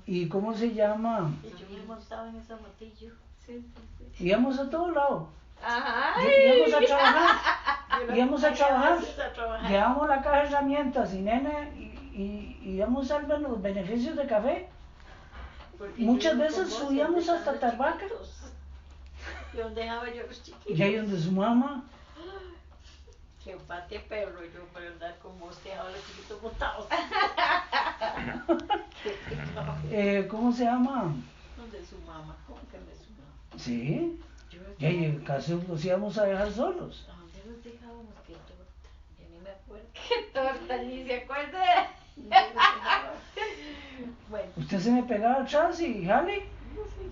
¿Y cómo se llama? Y yo me montaba en esa motillo. Sí. Íbamos a todos lados. Ajá. Íbamos a trabajar. Íbamos a trabajar. Llevamos la caja de herramientas y nena y íbamos a ver los beneficios de café. Porque muchas veces subíamos hasta Tarbaca. ¿Y dónde dejaba yo los chiquitos? Y ahí donde su mamá. Que pate perro yo por andar con vos, dejaba los chiquitos botados. ¿Cómo se llama? ¿Dónde su mamá? ¿Cómo que me su mamá? Sí. Y ahí casi los íbamos a dejar solos. ¿A dónde los dejábamos? ¿Qué torta? Ya ni me acuerdo. ¿Qué torta? Ni se acuerda. Bueno. Usted se me pegaba atrás y jale.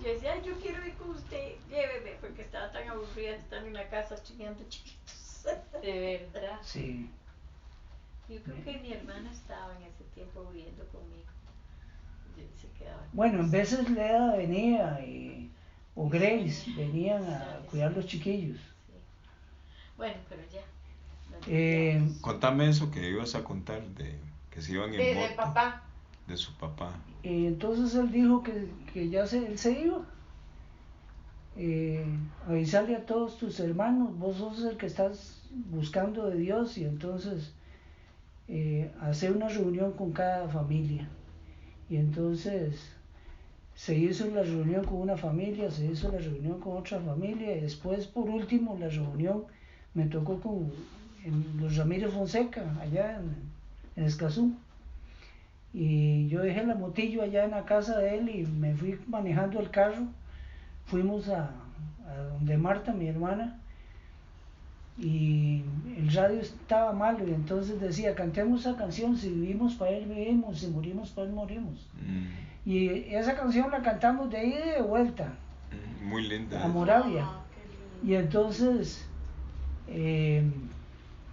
Yo decía, yo quiero ir con usted, lléveme, porque estaba tan aburrida de estar en la casa chingando chiquitos. De verdad. Sí. Yo creo que mi hermana estaba en ese tiempo viviendo conmigo. Se quedaba. Bueno, en veces Leda venía o Grace venían a cuidar los chiquillos. Sí. Bueno, pero ya. Contame eso que ibas a contar de que se iban en moto. De papá. De su papá. Entonces él dijo que ya él se iba. Avisarle a todos tus hermanos, vos sos el que estás buscando de Dios, y entonces hacer una reunión con cada familia. Y entonces se hizo la reunión con una familia, se hizo la reunión con otra familia, y después por último la reunión me tocó con los Ramírez Fonseca allá en Escazú. Y yo dejé la motillo allá en la casa de él y me fui manejando el carro. Fuimos a donde Marta, mi hermana, y el radio estaba malo, y entonces decía, cantemos esa canción, si vivimos para él vivimos, si morimos para él morimos. Y esa canción la cantamos de ida y de vuelta. Muy linda. A Moravia. Y entonces me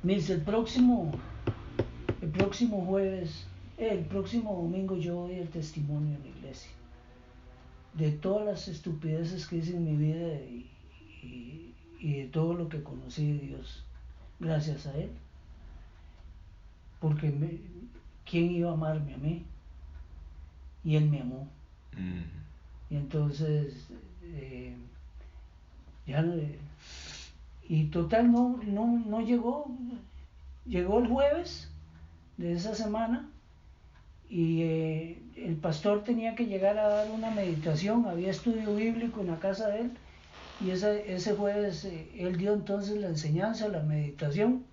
dice, el próximo jueves, el próximo domingo yo doy el testimonio en la iglesia de todas las estupideces que hice en mi vida y de todo lo que conocí de Dios gracias a él, porque ¿quién iba a amarme a mí? Y él me amó. Y entonces y total no llegó el jueves de esa semana, y el pastor tenía que llegar a dar una meditación, había estudio bíblico en la casa de él, y ese jueves él dio entonces la enseñanza, la meditación,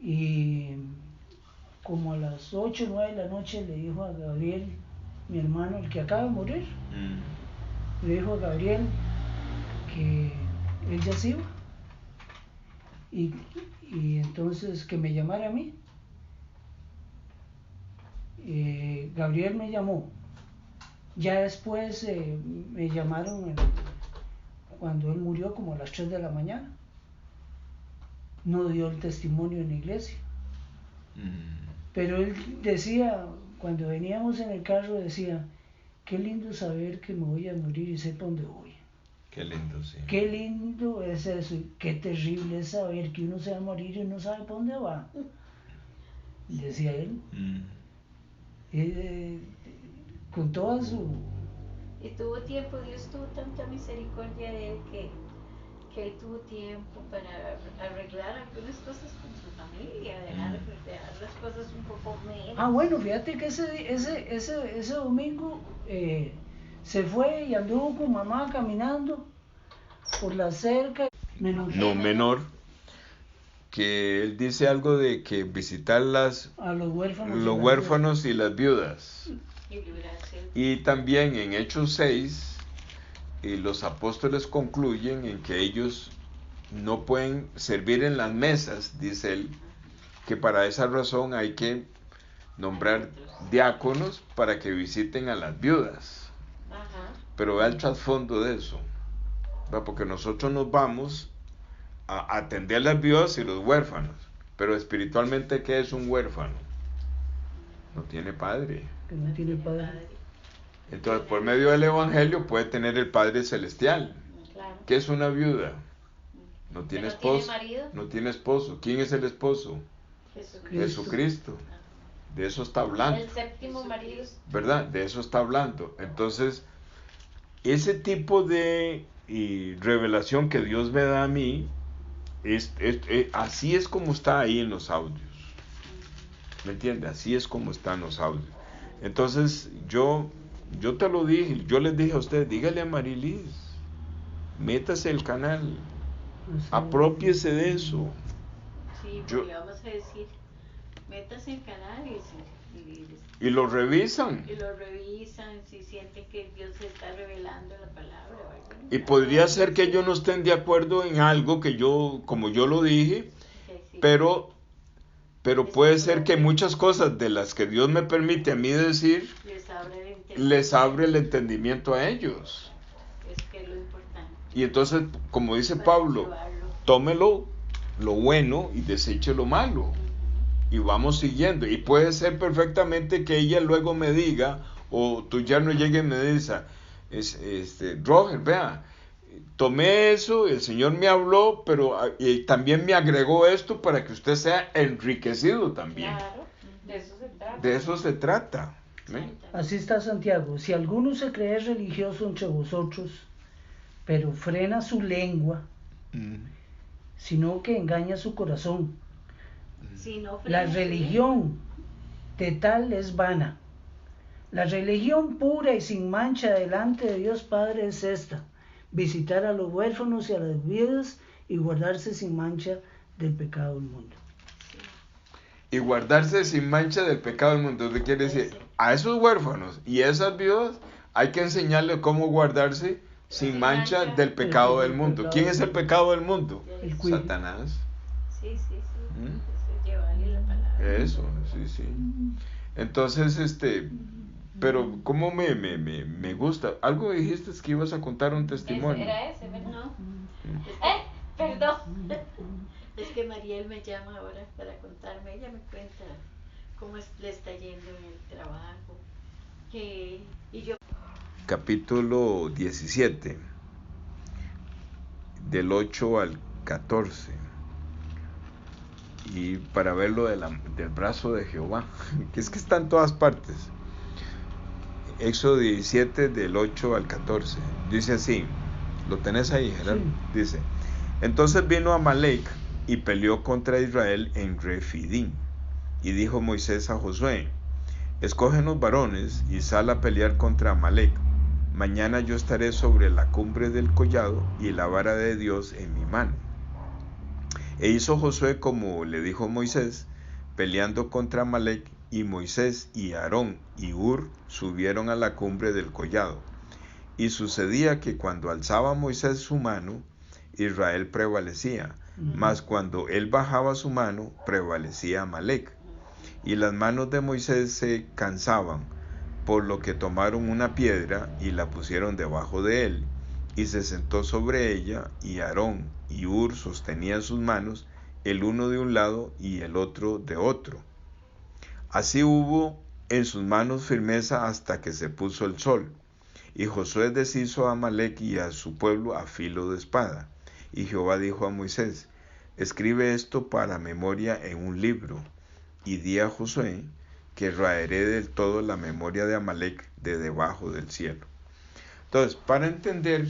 y como a las 8 o 9 de la noche le dijo a Gabriel, mi hermano, el que acaba de morir, le dijo a Gabriel que él ya se iba, y entonces que me llamara a mí. Gabriel me llamó, ya después me llamaron cuando él murió como a las 3 de la mañana, no dio el testimonio en la iglesia, pero él decía, cuando veníamos en el carro decía, qué lindo saber que me voy a morir y sé para dónde voy. Qué lindo, sí. Qué lindo es eso, y qué terrible es saber que uno se va a morir y no sabe para dónde va, decía él. Con toda su... Y tuvo tiempo, Dios tuvo tanta misericordia de él que él tuvo tiempo para arreglar algunas cosas con su familia, dejar las cosas un poco menos. Bueno, fíjate que ese domingo se fue y anduvo con mamá caminando por la cerca. Menor, que él dice algo de que visitar a los huérfanos y las viudas. Y también en Hechos 6, los apóstoles concluyen en que ellos no pueden servir en las mesas, dice él, que para esa razón hay que nombrar diáconos para que visiten a las viudas. Pero vea el trasfondo de eso, porque nosotros nos vamos a atender a las viudas y los huérfanos, pero espiritualmente, ¿qué es un huérfano? No tiene padre. Que no tiene padre. Entonces, por medio del evangelio puede tener el Padre Celestial. Claro. ¿Qué es una viuda? No tiene esposo. ¿Tiene marido? No tiene esposo. ¿Quién es el esposo? Jesucristo. Jesucristo. De eso está hablando. El séptimo marido. ¿Verdad? De eso está hablando. Entonces, ese tipo de revelación que Dios me da a mí, así es como está ahí en los audios. ¿Me entiendes? Así es como están los audios. Entonces, yo te lo dije, yo les dije a ustedes, dígale a Marilis, métase el canal, apropiese de eso. Sí, porque vamos a decir, métase el canal y lo revisan. Y lo revisan, si sienten que Dios se está revelando la palabra. ¿Verdad? Y podría ser que ellos no estén de acuerdo en algo que como yo lo dije, sí. pero puede ser que muchas cosas de las que Dios me permite a mí decir, les abre el entendimiento a ellos. Es que es lo importante. Y entonces, como dice Pablo, tómelo lo bueno y deseche lo malo. Y vamos siguiendo. Y puede ser perfectamente que ella luego me diga, o tu yerno llegue y me diga, Roger, vea, tomé eso, el Señor me habló, pero también me agregó esto para que usted sea enriquecido también. Claro, de eso se trata. De eso se trata. ¿Eh? Así está Santiago. Si alguno se cree religioso entre vosotros, pero frena su lengua, sino que engaña su corazón. La religión de tal es vana. La religión pura y sin mancha delante de Dios Padre es esta: visitar a los huérfanos y a las viudas y guardarse sin mancha del pecado del mundo. Y guardarse sin mancha del pecado del mundo. ¿Qué quiere decir? A esos huérfanos y a esas viudas hay que enseñarles cómo guardarse sin mancha del pecado del mundo. ¿Quién es el pecado del mundo? Satanás. Sí. Llevarle la palabra. Eso, sí. Entonces, pero cómo me gusta. Algo dijiste que ibas a contar un testimonio. Era ese, ¿verdad? No. Perdón. Es que Mariel me llama ahora para contarme. Ella me cuenta cómo le está yendo en el trabajo. Y yo. Capítulo 17, del 8 al 14. Y para verlo del brazo de Jehová, que es que está en todas partes. Éxodo 17, del 8 al 14. Dice así, ¿lo tenés ahí, Gerardo? Sí. Dice, entonces vino Amalek y peleó contra Israel en Refidim. Y dijo Moisés a Josué, escógenos varones y sal a pelear contra Amalek. Mañana yo estaré sobre la cumbre del collado y la vara de Dios en mi mano. E hizo Josué como le dijo Moisés, peleando contra Amalek, y Moisés y Aarón y Hur subieron a la cumbre del collado. Y sucedía que cuando alzaba Moisés su mano, Israel prevalecía, mas cuando él bajaba su mano, prevalecía Amalek. Y las manos de Moisés se cansaban, por lo que tomaron una piedra y la pusieron debajo de él, y se sentó sobre ella, y Aarón y Hur sostenían sus manos, el uno de un lado y el otro de otro. Así hubo en sus manos firmeza hasta que se puso el sol. Y Josué deshizo a Amalek y a su pueblo a filo de espada. Y Jehová dijo a Moisés, escribe esto para memoria en un libro, y di a Josué que raeré del todo la memoria de Amalek de debajo del cielo. Entonces, para entender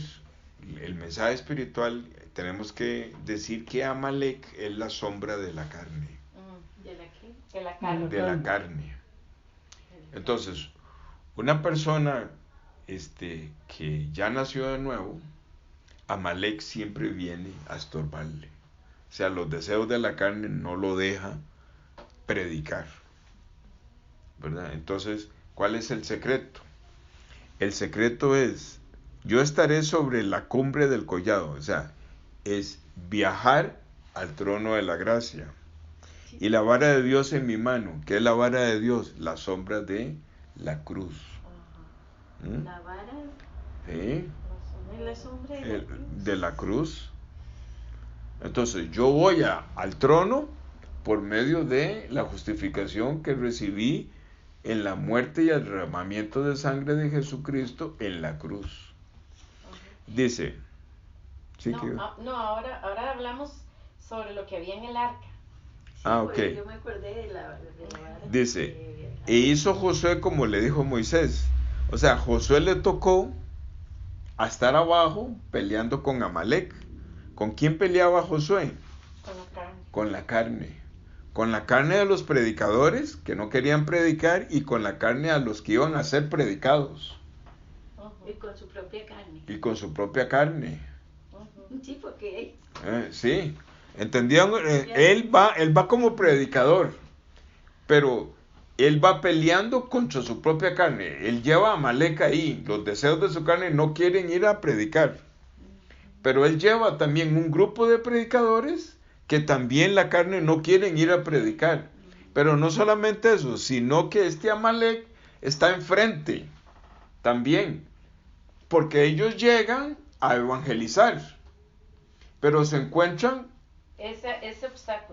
el mensaje espiritual, tenemos que decir que Amalek es la sombra de la carne. ¿De la qué? De la carne. De la carne. Entonces, una persona que ya nació de nuevo, Amalek siempre viene a estorbarle. O sea, los deseos de la carne no lo deja predicar, ¿verdad? Entonces, ¿cuál es el secreto? El secreto es, yo estaré sobre la cumbre del collado, o sea, es viajar al trono de la gracia. Y la vara de Dios en mi mano. ¿Qué es la vara de Dios? La sombra de la cruz. La vara. ¿Sí? La sombra de la cruz. Entonces, yo voy al trono por medio de la justificación que recibí en la muerte y el derramamiento de sangre de Jesucristo en la cruz. Dice. ¿Sí? Ahora hablamos sobre lo que había en el arca. Ok. Yo me acordé de la vara. Dice, e hizo Josué como le dijo Moisés. O sea, Josué le tocó a estar abajo peleando con Amalek. ¿Con quién peleaba Josué? Con la carne. Con la carne. Con la carne de los predicadores que no querían predicar y con la carne a los que iban a ser predicados. Y con su propia carne. Y con su propia carne. Sí, porque... Sí, ¿entendían? Él va como predicador, pero él va peleando contra su propia carne. Él lleva a Amalek ahí. Los deseos de su carne no quieren ir a predicar. Pero él lleva también un grupo de predicadores que también la carne no quieren ir a predicar. Pero no solamente eso, sino que este Amalek está enfrente también. Porque ellos llegan a evangelizar, pero se encuentran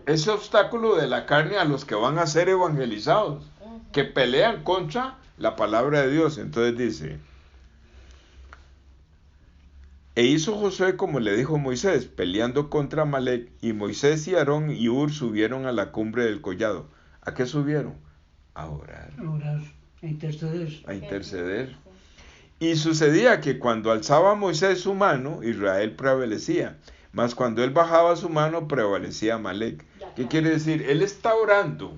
ese obstáculo de la carne a los que van a ser evangelizados, que pelean contra la palabra de Dios. Entonces dice, e hizo Josué como le dijo Moisés, peleando contra Amalek, y Moisés y Aarón y Hur subieron a la cumbre del collado. ¿A qué subieron? A orar. A orar, a interceder. A interceder. Y sucedía que cuando alzaba Moisés su mano, Israel prevalecía, mas cuando él bajaba su mano, prevalecía Amalek. ¿Qué quiere decir? Él está orando,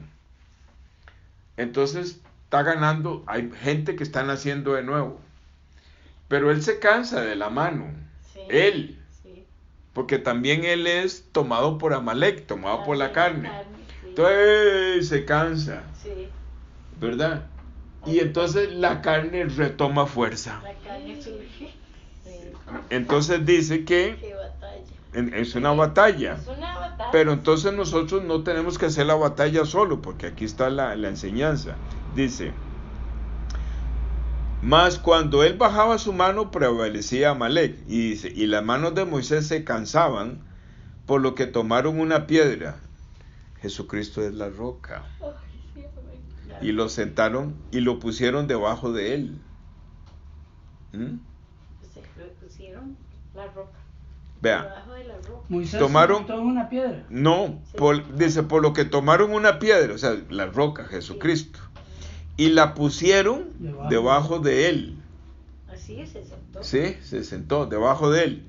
entonces está ganando, hay gente que está naciendo de nuevo, pero él se cansa de la mano, él, porque también él es tomado por Amalek, tomado por la carne, entonces se cansa, ¿verdad? Y entonces la carne retoma fuerza. La carne surge. Entonces dice que es una batalla. Es una batalla. Pero entonces nosotros no tenemos que hacer la batalla solo, porque aquí está la enseñanza. Dice, mas cuando él bajaba su mano prevalecía Amalek. Y dice, y las manos de Moisés se cansaban, por lo que tomaron una piedra. Jesucristo es la roca. Y lo sentaron y lo pusieron debajo de él. Se pusieron la roca. Vea. Debajo de la roca. Moisés Tomaron una piedra. No, dice, por lo que tomaron una piedra, o sea, la roca, Jesucristo, y la pusieron debajo de él. Así se sentó. Sí, se sentó debajo de él.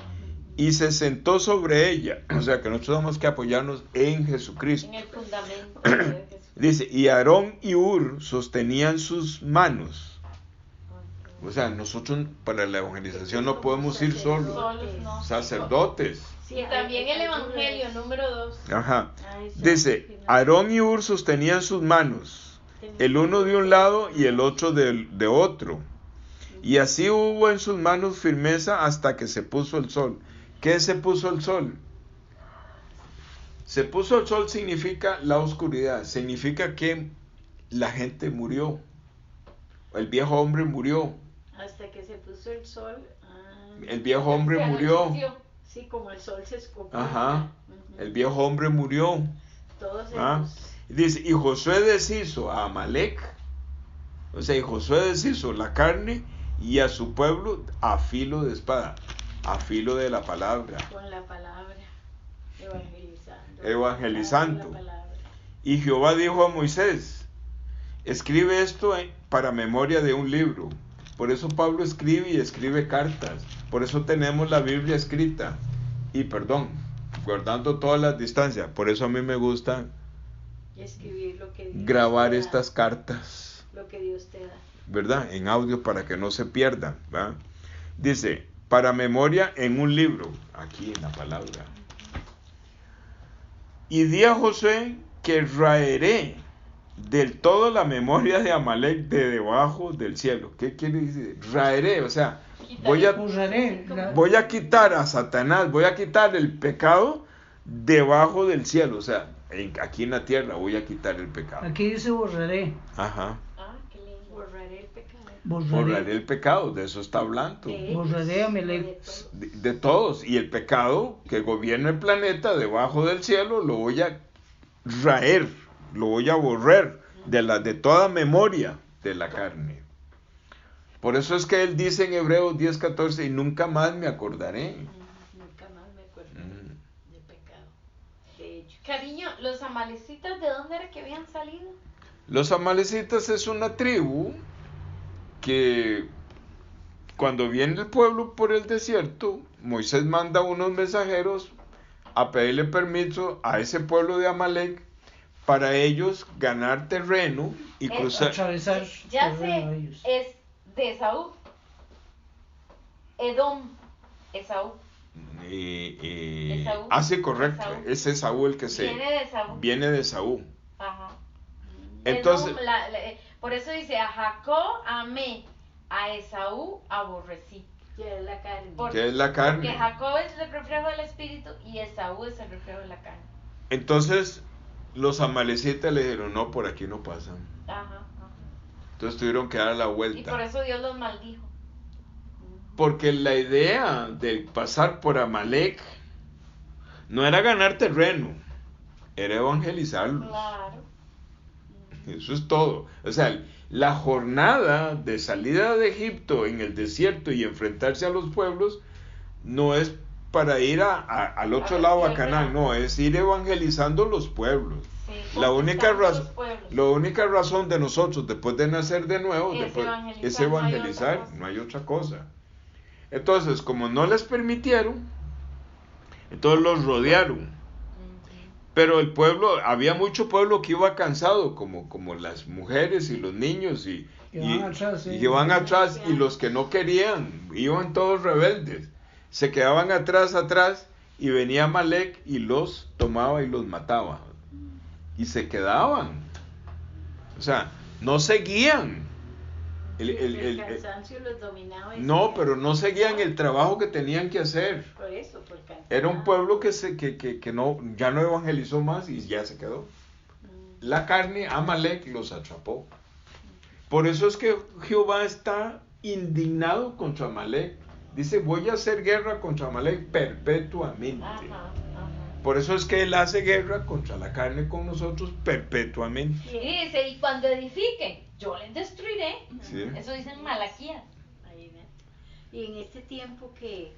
Y se sentó sobre ella. O sea, que nosotros tenemos que apoyarnos en Jesucristo. En el fundamento de Jesucristo. Dice, y Aarón y Hur sostenían sus manos. O sea, nosotros para la evangelización no podemos ir solos. No. Sacerdotes. Sí, y también el Evangelio número 2. Ajá. Dice, Aarón y Hur sostenían sus manos, el uno de un lado y el otro de otro. Y así hubo en sus manos firmeza hasta que se puso el sol. ¿Qué se puso el sol? Se puso el sol significa la oscuridad, significa que la gente murió, el viejo hombre murió. Hasta que se puso el sol. El viejo hombre murió. Sí, como el sol se escogió. Ajá. El viejo hombre murió. Todos ellos. Dice, y Josué deshizo a Amalek, o sea, y Josué deshizo la carne y a su pueblo a filo de espada, a filo de la palabra. Con la palabra, evangelizando. La palabra. Y Jehová dijo a Moisés, escribe esto para memoria de un libro. Por eso Pablo escribe y escribe cartas. Por eso tenemos la Biblia escrita. Y guardando todas las distancias. Por eso a mí me gusta escribir lo que Dios grabar te da, estas cartas. Lo que Dios te da. ¿Verdad? En audio para que no se pierdan. ¿Verdad? Dice, para memoria en un libro. Aquí en la palabra. Y di a Josué que raeré del todo la memoria de Amalek de debajo del cielo. ¿Qué quiere decir? Raeré, o sea, voy a quitar a Satanás, voy a quitar el pecado debajo del cielo, o sea, aquí en la tierra voy a quitar el pecado. Aquí dice borraré. Ajá. Qué lindo. Borraré el pecado. Borraré el pecado, de eso está hablando. Borraré a Amalek. De todos, y el pecado que gobierna el planeta debajo del cielo lo voy a raer, lo voy a borrar de toda memoria de la carne. Por eso es que él dice en Hebreos 10:14, y nunca más me acordaré. Nunca más me acuerdo de pecado, de hecho. Cariño, ¿los amalecitas de dónde era que habían salido? Los amalecitas es una tribu que cuando viene el pueblo por el desierto, Moisés manda unos mensajeros a pedirle permiso a ese pueblo de Amalek para ellos ganar terreno y cruzar. Atravesar Ya terreno a sé, ellos. es de Esaú. Edom, Esaú. Esaú. Sí, correcto. Esaú. Es Esaú el que Viene de Esaú. viene de Esaú. Ajá. Entonces, Edom, por eso dice, a Jacob amé, a Esaú aborrecí. Que es la carne. ¿qué es la carne? Porque Jacob es el reflejo del espíritu y Esaú es el reflejo de la carne. Entonces, los amalecitas le dijeron, no, por aquí no pasan. Ajá. Entonces tuvieron que dar la Y vuelta. por eso Dios los maldijo. Porque la idea de pasar por Amalek no era ganar terreno, era evangelizarlos. Claro. Eso es todo. O sea, la jornada de salida de Egipto en el desierto y enfrentarse a los pueblos no es para ir al otro lado a Canaán, no, es ir evangelizando los pueblos. Sí, La única, conquistando los pueblos. la única razón de nosotros después de nacer de nuevo Es es evangelizar, evangelizar, no hay otra cosa. Entonces, como no les permitieron, entonces los rodearon. Pero el pueblo, había mucho pueblo que iba cansado, como las mujeres y los niños y iban atrás, y los que no querían, iban todos rebeldes. Se quedaban atrás y venía Amalek y los tomaba y los mataba. Y se quedaban. O sea, no seguían. El cansancio los dominaba. No, pero no seguían el trabajo que tenían que hacer. Por eso, por cansancio. Era un pueblo que no, ya no evangelizó más y ya se quedó. La carne, Amalek, los atrapó. Por eso es que Jehová está indignado contra Amalek. Dice, voy a hacer guerra contra Amalek perpetuamente. Por eso es que él hace guerra contra la carne con nosotros perpetuamente. Y dice, y cuando edifiquen, yo les destruiré. Sí. Eso dice en Malaquías. Y en este tiempo que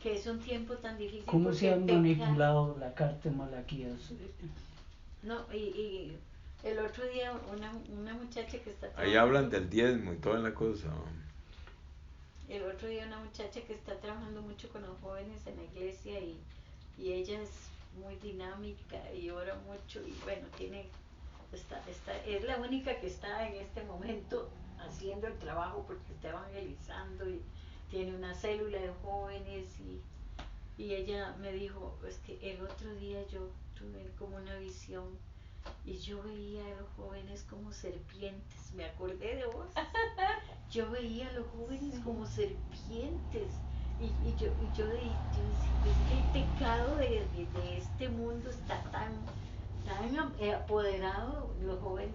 es un tiempo tan difícil. ¿Cómo se ha manipulado la carta de Malaquías? No, y el otro día una muchacha que está Ahí hablan del diezmo y toda la cosa. El otro día una muchacha que está trabajando mucho con los jóvenes en la iglesia y ella es muy dinámica y ora mucho y bueno, es la única que está en este momento haciendo el trabajo porque está evangelizando y tiene una célula de jóvenes y ella me dijo, es que el otro día yo tuve como una visión y yo veía a los jóvenes como serpientes, me acordé de vos, yo veía a los jóvenes como serpientes y yo decía, es que el pecado de este mundo está tan apoderado, los jóvenes,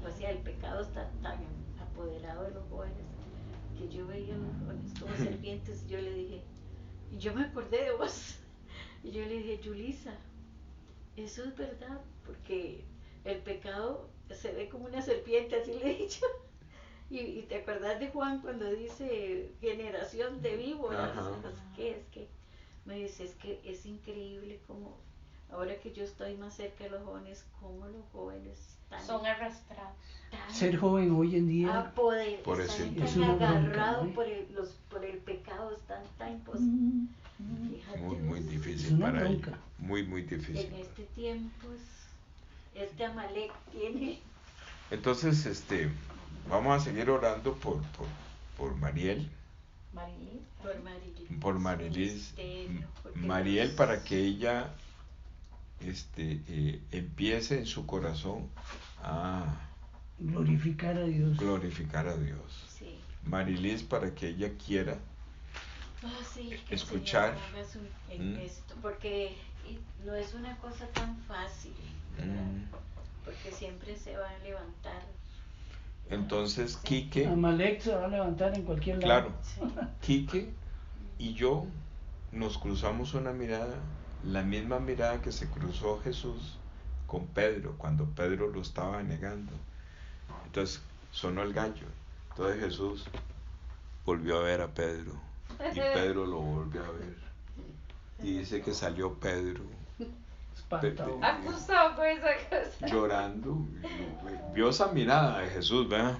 o sea, el pecado está tan apoderado de los jóvenes que yo veía a los jóvenes como serpientes. Yo le dije, y yo me acordé de vos, y yo le dije, Yulisa, eso es verdad, porque el pecado se ve como una serpiente, así le he dicho. Y te acuerdas de Juan cuando dice generación de víboras. Es que me dice, es que es increíble como ahora que yo estoy más cerca de los jóvenes, como los jóvenes son arrastrados. Ser joven hoy en día están agarrados por el pecado, están tan muy difícil para ellos. Muy difícil. En este tiempo este Amalek tiene. Entonces, vamos a seguir orando por Mariel. Por Marilis. Mariel, para que ella empiece en su corazón a glorificar a Dios. Sí. Marilis, para que ella quiera escuchar esto, porque no es una cosa tan fácil, porque siempre se va a levantar. Entonces Quique, Amalek se va a levantar en cualquier lado. claro, Quique y yo nos cruzamos una mirada, la misma mirada que se cruzó Jesús con Pedro cuando Pedro lo estaba negando. Entonces sonó el gallo, entonces Jesús volvió a ver a Pedro y Pedro lo volvió a ver y dice que salió Pedro espantado. Acusado con esa cosa. Llorando. Vio esa mirada de Jesús, ¿verdad?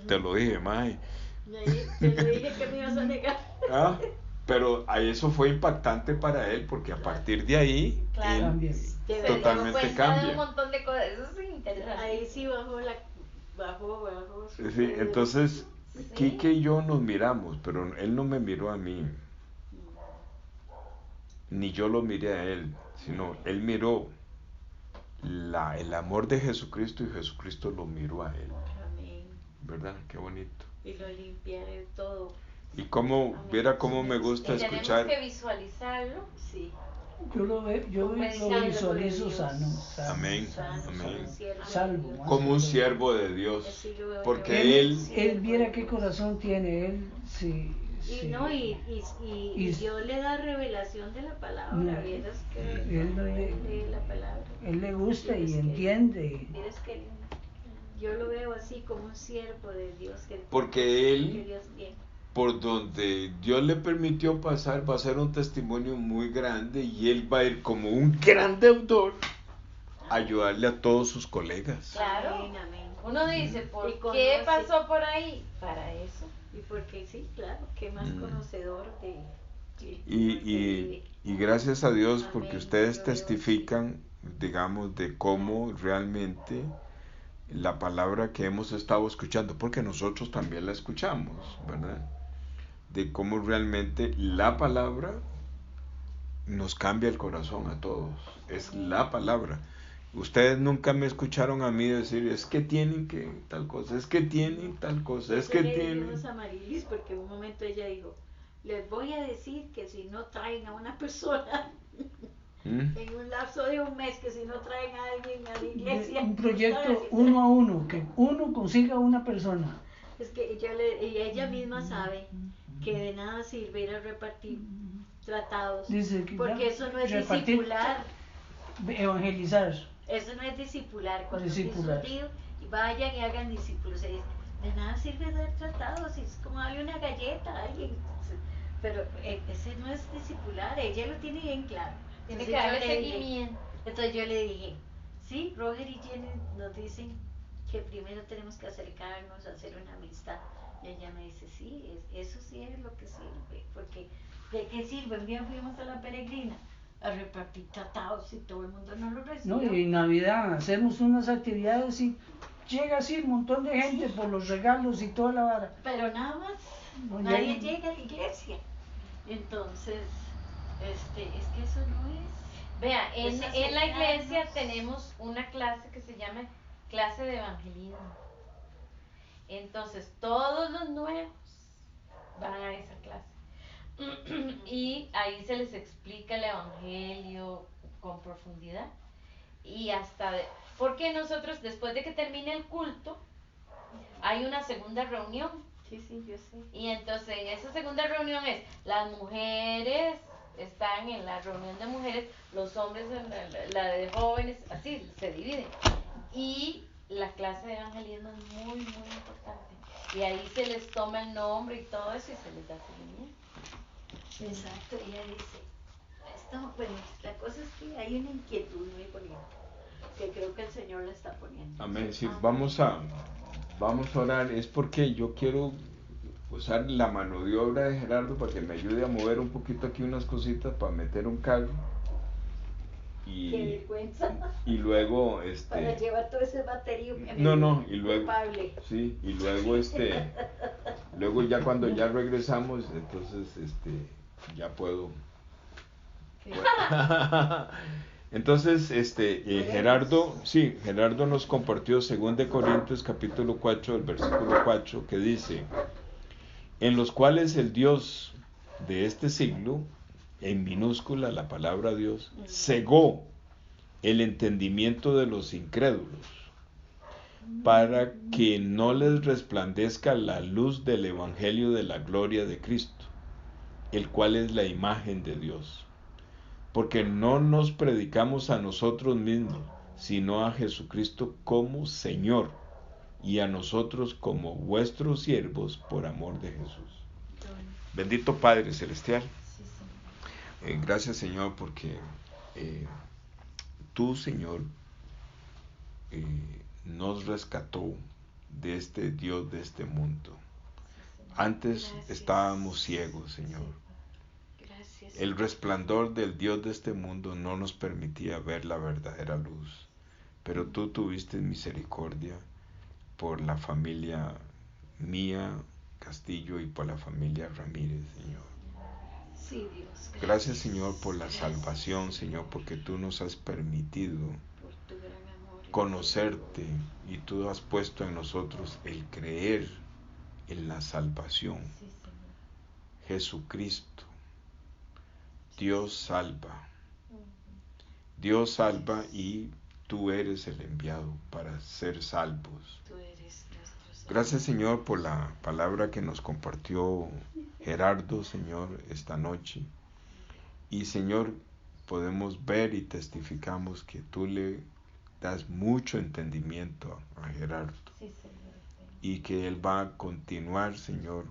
Te lo dije, mae. Y ahí te lo dije que me ibas a negar. Pero eso fue impactante para él porque a partir de ahí Claro. él Se totalmente Cuenta de un cambia. montón de cosas, eso es interesante. Ahí sí bajó. Sí, entonces Sí. Quique y yo nos miramos, pero él no me miró a mí, ni yo lo miré a él, sino él miró el amor de Jesucristo y Jesucristo lo miró a él. Amén. ¿Verdad? Qué bonito. Y lo limpiaré todo. Y cómo, viera cómo me gusta Y tenemos escuchar. que visualizarlo. Sí. Yo lo visualizo sano. Amén, Sano, amén. Salvo. más Como que un todo. siervo de Dios, Así lo veo porque yo. él viera qué corazón tiene él. Sí, Y sí. no, y Dios le da revelación de la palabra. No. Vieras que Él cuando le- él lee la palabra. Él le gusta y Vieras que- entiende. Vieras que yo lo veo así como un siervo de Dios. Porque que él, Dios tiene. por donde Dios le permitió pasar, va a ser un testimonio muy grande y él va a ir como un gran deudor a ayudarle a todos sus colegas. Claro. Amén, amén. Uno dice, ¿por Y qué conoce. pasó por ahí? Para eso. Y porque sí, claro, que más conocedor de Y gracias a Dios porque Amén. ustedes Yo veo testifican, digamos, de cómo realmente la palabra que hemos estado escuchando, porque nosotros también la escuchamos, ¿verdad? De cómo realmente la palabra nos cambia el corazón a todos. Es la palabra. Ustedes nunca me escucharon a mí decir, es que tienen que tal cosa, es que tienen tal cosa, es que le tienen... dijimos a Marilis porque en un momento ella dijo, les voy a decir que si no traen a una persona en un lapso de un mes, que si no traen a alguien a la iglesia, Un proyecto 1 a 1, que uno consiga una persona. es que y ella misma sabe que de nada sirve ir a repartir tratados, Dice que porque ya, eso no es repartir, discipular. Evangelizar. Eso no es discipular. Cuando Discipular. Jesús dijo, vayan y hagan discípulos, de nada sirve dar tratados, es como darle una galleta a alguien. Pero ese no es discipular, ella lo tiene bien claro. Tiene que Entonces yo darle le dije- seguimiento. Entonces yo le dije, sí, Roger y Jenny nos dicen que primero tenemos que acercarnos a hacer una amistad. Y ella me dice, sí, eso sí es lo que sirve, porque ¿de qué sirve? Un día fuimos a la Peregrina a repartir tratados y todo el mundo no lo recibió. ¿No? Y en Navidad hacemos unas actividades y llega así un montón de gente por los regalos y toda la vara. Pero nada más, No, nadie ya- llega a la iglesia. Entonces, es que eso no es. Vea, en Es la acercarnos. iglesia tenemos una clase que se llama clase de evangelismo. Entonces, todos los nuevos van a esa clase. Y ahí se les explica el evangelio con profundidad. Y porque nosotros, después de que termine el culto, hay una segunda reunión. Sí, sí, yo sé. Y entonces en esa segunda reunión las mujeres están en la reunión de mujeres, los hombres en la de jóvenes, así se dividen. Y la clase de evangelismo es muy, muy importante. Y ahí se les toma el nombre y todo eso y se les da seguimiento. Exacto, ella dice, bueno, la cosa es que hay una inquietud muy bonita, que creo que el Señor la está poniendo. Amén. Sí, vamos a orar. Es porque yo quiero usar la mano de obra de Gerardo para que me ayude a mover un poquito aquí unas cositas para meter un carro Qué vergüenza. y luego Para llevar todo ese baterío que y luego culpable. sí, y luego luego ya cuando ya regresamos, entonces ya puedo. Entonces, Gerardo nos compartió 2 Corintios capítulo 4, el versículo 4, que dice, en los cuales el Dios de este siglo, en minúscula la palabra Dios, cegó el entendimiento de los incrédulos, para que no les resplandezca la luz del evangelio de la gloria de Cristo, el cual es la imagen de Dios. Porque no nos predicamos a nosotros mismos, sino a Jesucristo como Señor, y a nosotros como vuestros siervos por amor de Jesús. Bendito Padre Celestial, gracias Señor porque tú, Señor, nos rescató de este Dios de este mundo. Antes estábamos ciegos, Señor. El resplandor del Dios de este mundo no nos permitía ver la verdadera luz, pero tú tuviste misericordia por la familia mía, Castillo, y por la familia Ramírez, Señor. Sí, Dios. Gracias, Señor, por la salvación, Señor, porque tú nos has permitido Por tu gran amor. conocerte y tú has puesto en nosotros el creer en la salvación. Sí, Señor. Jesucristo, Dios salva. Dios salva y tú eres el enviado para ser salvos. Tú eres nuestro Señor. Gracias, Señor, por la palabra que nos compartió Gerardo, Señor, esta noche. Y, Señor, podemos ver y testificamos que tú le das mucho entendimiento a Gerardo. Sí, Señor. Y que él va a continuar, Señor,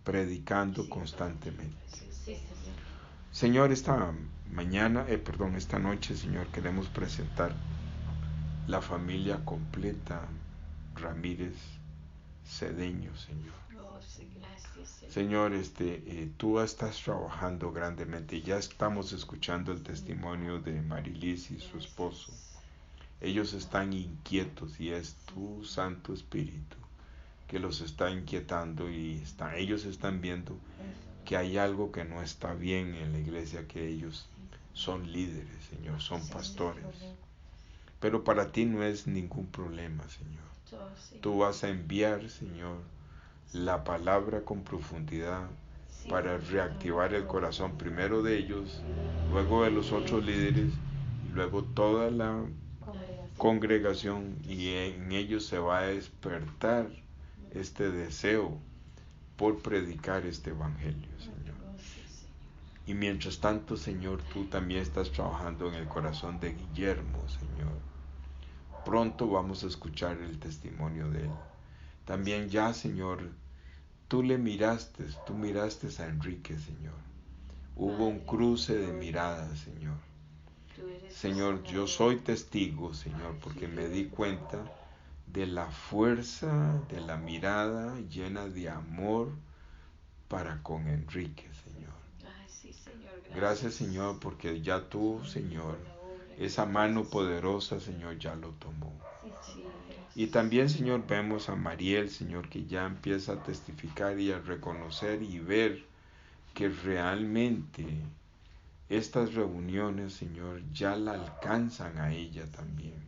predicando constantemente. Sí, Señor. Señor, esta noche, Señor, queremos presentar la familia completa Ramírez Cedeño, Señor. Oh, sí, gracias, Señor, Señor. tú estás trabajando grandemente. Ya estamos escuchando el testimonio de Marilis y su esposo. Ellos están inquietos y es tu Santo Espíritu que los está inquietando y ellos están viendo que hay algo que no está bien en la iglesia, que ellos son líderes, Señor, son pastores. Pero para ti no es ningún problema, Señor. Tú vas a enviar, Señor, la palabra con profundidad para reactivar el corazón primero de ellos, luego de los otros líderes y luego toda la congregación, y en ellos se va a despertar este deseo por predicar este evangelio, Señor. Y mientras tanto, Señor, tú también estás trabajando en el corazón de Guillermo, Señor. Pronto vamos a escuchar el testimonio de él. También ya, Señor, tú miraste a Enrique, Señor. Hubo un cruce de miradas, Señor. Señor, yo soy testigo, Señor, porque me di cuenta de la fuerza de la mirada llena de amor para con Enrique, Señor. Gracias, Señor, porque ya tú, Señor, esa mano poderosa, Señor, ya lo tomó. Y también, Señor, vemos a Mariel, Señor, que ya empieza a testificar y a reconocer y ver que realmente estas reuniones, Señor, ya la alcanzan a ella también.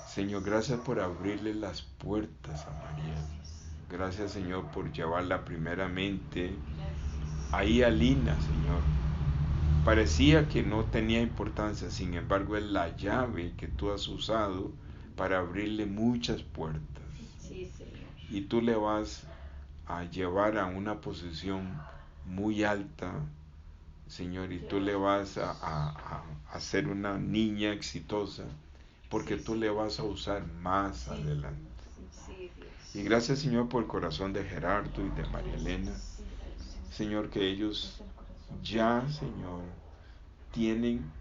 Señor, gracias por abrirle las puertas a Mariel. Gracias, Señor, por llevarla primeramente ahí a Lina, Señor. Parecía que no tenía importancia, sin embargo, es la llave que tú has usado para abrirle muchas puertas. Y tú le vas a llevar a una posición muy alta, Señor, y tú le vas a hacer una niña exitosa, porque tú le vas a usar más adelante. Y gracias, Señor, por el corazón de Gerardo y de María Elena. Señor, que ellos ya, Señor, tienen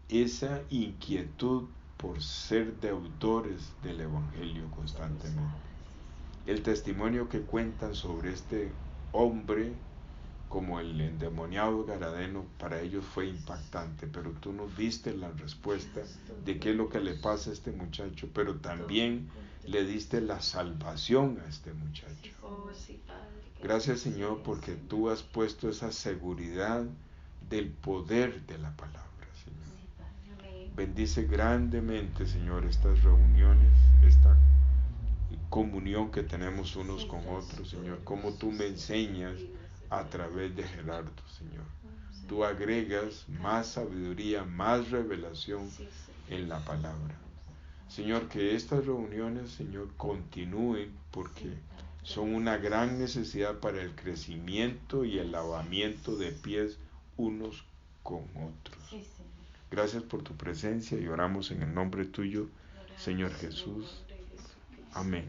esa inquietud por ser deudores del Evangelio constantemente. El testimonio que cuentan sobre este hombre, como el endemoniado Gadareno, para ellos fue impactante, pero tú nos diste la respuesta de qué es lo que le pasa a este muchacho, pero también le diste la salvación a este muchacho. Gracias, Señor, porque tú has puesto esa seguridad del poder de la palabra, Señor. Bendice grandemente, Señor, estas reuniones, esta comunión que tenemos unos con otros, Señor, como tú me enseñas a través de Gerardo, Señor. Tú agregas más sabiduría, más revelación en la palabra. Señor, que estas reuniones, Señor, continúen, porque son una gran necesidad para el crecimiento y el lavamiento de pies unos con otros. Gracias por tu presencia y oramos en el nombre tuyo, Señor Jesús. Amén.